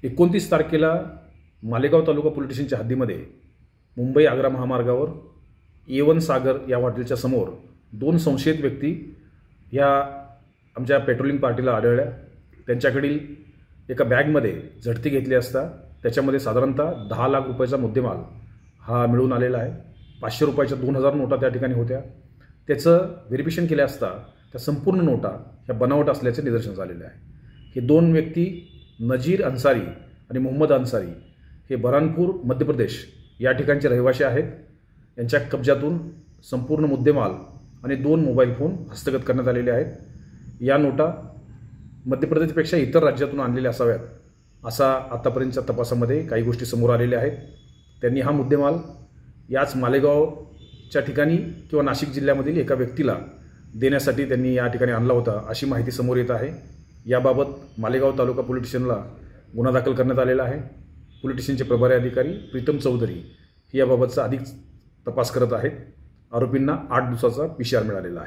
29 तारखेला मालेगाव तालुका पोलीस स्टेशनच्या हद्दीमध्ये मुंबई आग्रा महामार्गावर A1 सागर या हॉटेलच्या समोर 2 संशयित व्यक्ती ह्या आमच्या पेट्रोलिंग पार्टीला आढळल्या। त्यांच्याकडील एका बॅगमध्ये झडती घेतली असता त्याच्यामध्ये साधारणतः 10 लाख रुपयाचा मुद्देमाल हा मिळून आलेला आहे। 500 रुपयाच्या 2000 नोटा त्या ठिकाणी होत्या। त्याचं व्हेरिफिकेशन केले असता त्या संपूर्ण नोटा ह्या बनावट असल्याचे निदर्शनास आलेले आहे। हे 2 व्यक्ती नजीर अन्सारी आणि मोहम्मद अन्सारी हे बऱ्हाणपूर मध्य प्रदेश या ठिकाणचे रहिवासी आहेत। यांच्या कब्जातून संपूर्ण मुद्देमाल आणि 2 मोबाईल फोन हस्तगत करण्यात आलेले आहेत। या नोटा मध्य प्रदेशपेक्षा इतर राज्यातून आणलेल्या असाव्यात असा आतापर्यंतच्या तपासामध्ये काही गोष्टी समोर आलेल्या आहेत। त्यांनी हा मुद्देमाल याच मालेगावच्या ठिकाणी किंवा नाशिक जिल्ह्यामधील एका व्यक्तीला देण्यासाठी त्यांनी या ठिकाणी आणला होता अशी माहिती समोर येत आहे। याबाबत मालेगाव तालुका पोलीस स्टेशनला गुन्हा दाखल करण्यात आलेला आहे। पोलीस स्टेशनचे प्रभारी अधिकारी प्रीतम चौधरी याबाबतचा अधिक तपास करत आहेत। आरोपींना 8 दिवसाचा PCR मिळालेला आहे।